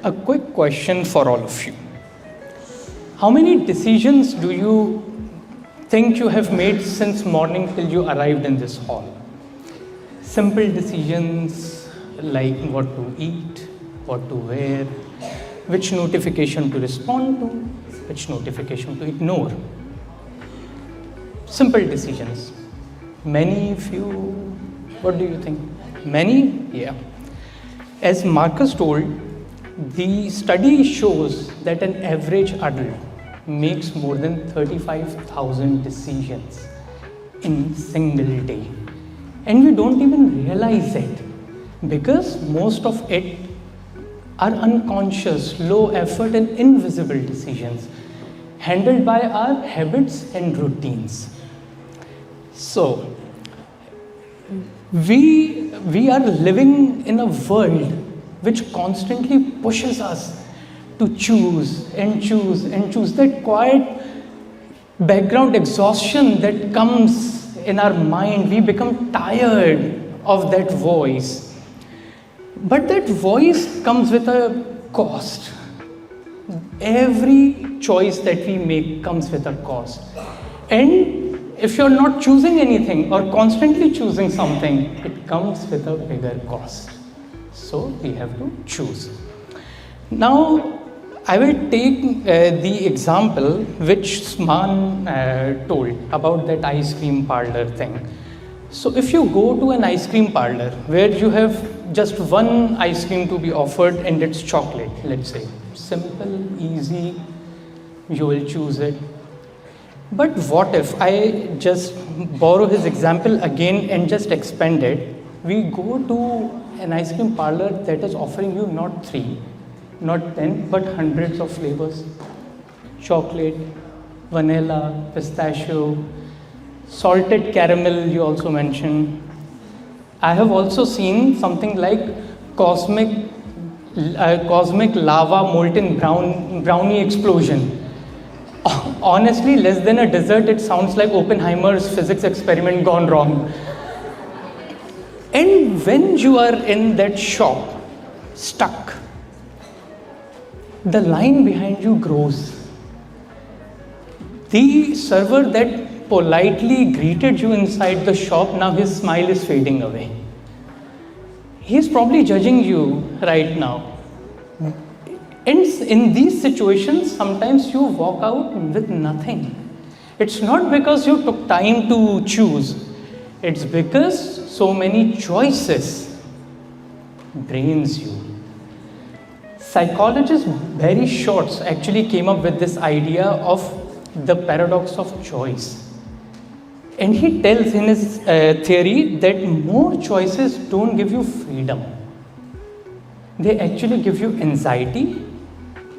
A quick question for all of you. How many decisions do you think you have made since morning till you arrived in this hall? Simple decisions like what to eat, what to wear, which notification to respond to, which notification to ignore. Simple decisions. Many, few, what do you think? Many? Yeah. As Marcus told, the study shows that an average adult makes more than 35,000 decisions in a single day. And we don't even realize it because most of it are unconscious, low effort and invisible decisions handled by our habits and routines. So, we are living in a world which constantly pushes us to choose and choose and choose. That quiet background exhaustion that comes in our mind, we become tired of that voice. But that voice comes with a cost. Every choice that we make comes with a cost. And if you're not choosing anything or constantly choosing something, it comes with a bigger cost. So we have to choose. Now, I will take the example which Sman told about that ice cream parlor thing. So if you go to an ice cream parlor where you have just one ice cream to be offered and it's chocolate, let's say, simple, easy, you will choose it. But what if I just borrow his example again and just expand it? We go to an ice cream parlor that is offering you not 3, not 10, but hundreds of flavors. Chocolate, vanilla, pistachio, salted caramel you also mentioned. I have also seen something like cosmic lava molten brownie explosion. Honestly, less than a dessert, it sounds like Oppenheimer's physics experiment gone wrong. And when you are in that shop, stuck, the line behind you grows. The server that politely greeted you inside the shop, now his smile is fading away. He's probably judging you right now. And in these situations, sometimes you walk out with nothing. It's not because you took time to choose. It's because so many choices drains you. Psychologist Barry Schwartz actually came up with this idea of the paradox of choice. And he tells in his theory that more choices don't give you freedom. They actually give you anxiety,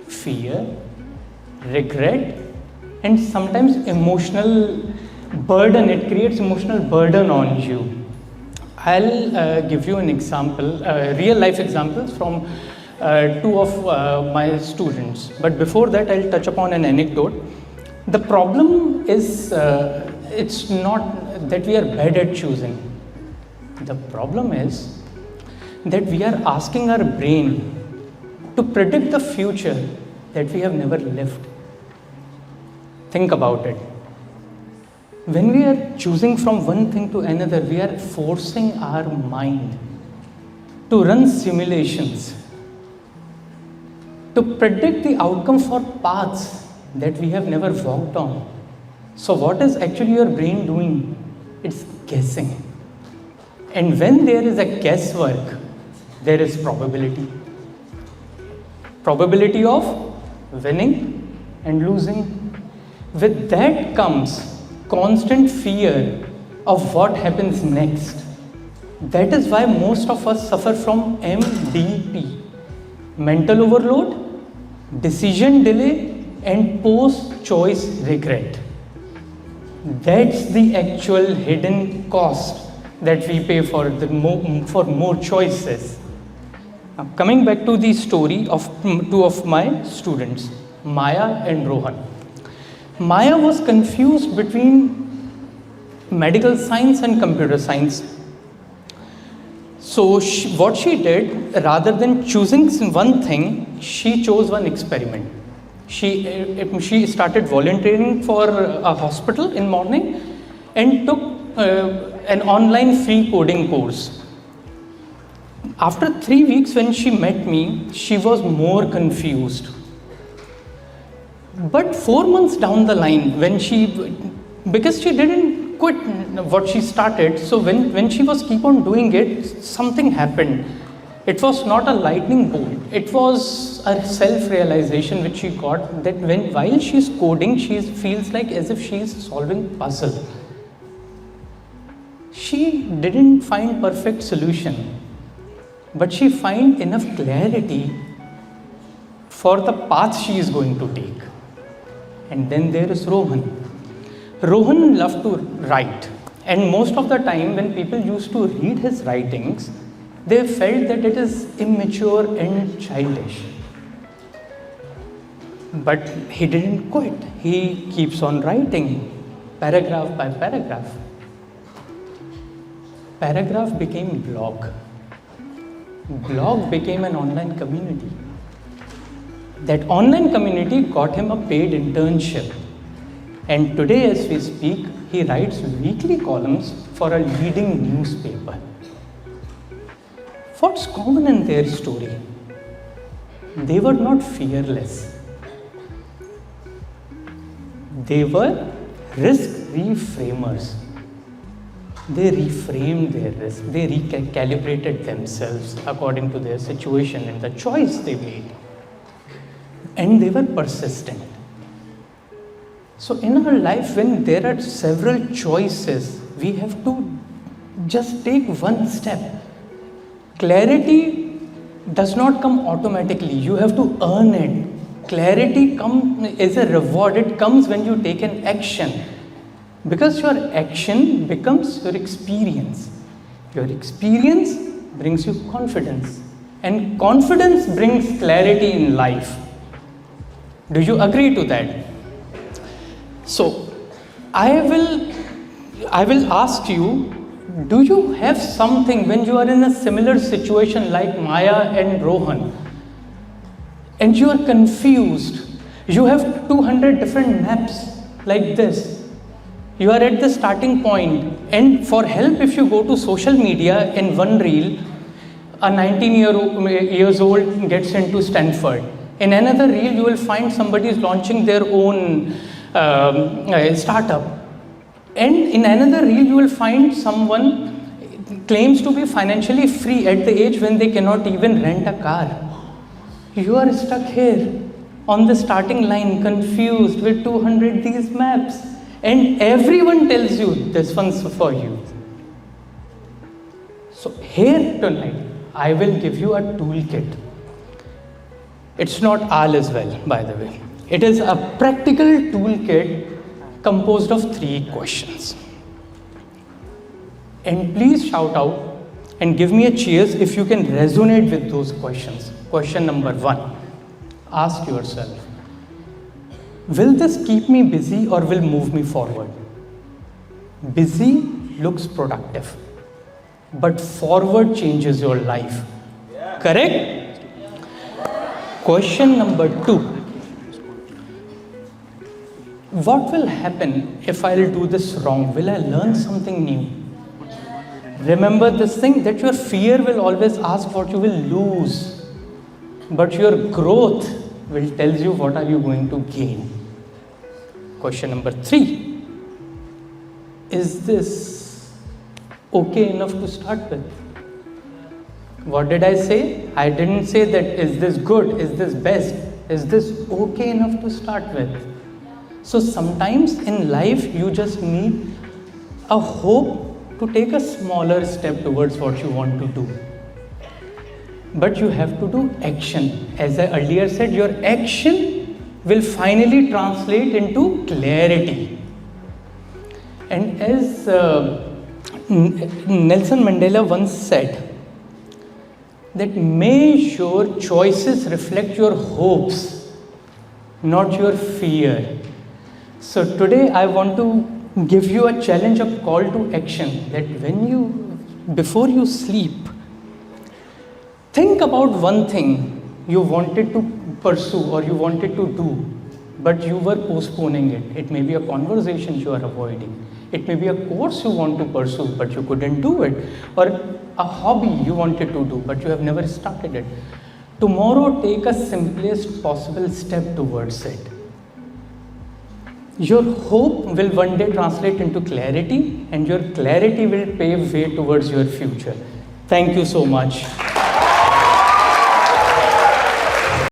fear, regret, and sometimes emotional burden. It creates emotional burden on you. I'll give you an example, real life examples from 2 of my students. But before that, I'll touch upon an anecdote. The problem is, it's not that we are bad at choosing. The problem is that we are asking our brain to predict the future that we have never lived. Think about it. When we are choosing from one thing to another, we are forcing our mind to run simulations, to predict the outcome for paths that we have never walked on. So what is actually your brain doing? It's guessing. And when there is a guesswork, there is probability. Probability of winning and losing. With that comes constant fear of what happens next. That is why most of us suffer from MDP, mental overload, decision delay, and post-choice regret. That's the actual hidden cost that we pay for more choices. Now, coming back to the story of 2 of my students, Maya and Rohan. Maya was confused between medical science and computer science. So what she did, rather than choosing one thing, she chose one experiment. She started volunteering for a hospital in morning and took an online free coding course. After 3 weeks when she met me, she was more confused. But 4 months down the line, because she didn't quit what she started, so when she was keep on doing it, something happened. It was not a lightning bolt. It was a self-realization which she got, that while she's coding, she feels like as if she is solving puzzle. She didn't find perfect solution, but she find enough clarity for the path she is going to take. And then there is Rohan. Rohan loved to write, and most of the time when people used to read his writings, they felt that it is immature and childish. But he didn't quit. He keeps on writing, paragraph by paragraph. Paragraph became blog. Blog became an online community. That online community got him a paid internship. And today, as we speak, he writes weekly columns for a leading newspaper. What's common in their story? They were not fearless. They were risk reframers. They reframed their risk. They recalibrated themselves according to their situation and the choice they made. And they were persistent. So in our life, when there are several choices, we have to just take one step. Clarity does not come automatically. You have to earn it. Clarity is a reward. It comes when you take an action. Because your action becomes your experience. Your experience brings you confidence. And confidence brings clarity in life. Do you agree to that? So, I will ask you, do you have something when you are in a similar situation like Maya and Rohan, and you are confused? You have 200 different maps like this. You are at the starting point, and for help, if you go to social media, in one reel, a 19 years old gets into Stanford. In another reel, you will find somebody is launching their own startup. And in another reel, you will find someone claims to be financially free at the age when they cannot even rent a car. You are stuck here on the starting line, confused with 200 these maps. And everyone tells you, this one's for you. So here tonight, I will give you a toolkit. It's not all as well, by the way. It is a practical toolkit composed of 3 questions. And please shout out and give me a cheers if you can resonate with those questions. Question number 1. Ask yourself, will this keep me busy or will move me forward? Busy looks productive, but forward changes your life. Yeah. Correct? Question number 2. What will happen if I'll do this wrong? Will I learn something new? Remember this thing, that your fear will always ask what you will lose, but your growth will tell you what are you going to gain. Question number 3. Is this okay enough to start with? What did I say? I didn't say that is this good, is this best, is this okay enough to start with? So sometimes in life you just need a hope to take a smaller step towards what you want to do. But you have to do action. As I earlier said, your action will finally translate into clarity. And as Nelson Mandela once said, that may your choices reflect your hopes, not your fear. So today I want to give you a challenge, a call to action, that before you sleep, Think about one thing you wanted to pursue or you wanted to do, but you were postponing it. It may be a conversation you are avoiding. It may be a course you want to pursue, but you couldn't do it. Or a hobby you wanted to do, but you have never started it. Tomorrow, take a simplest possible step towards it. Your hope will one day translate into clarity, and your clarity will pave way towards your future. Thank you so much.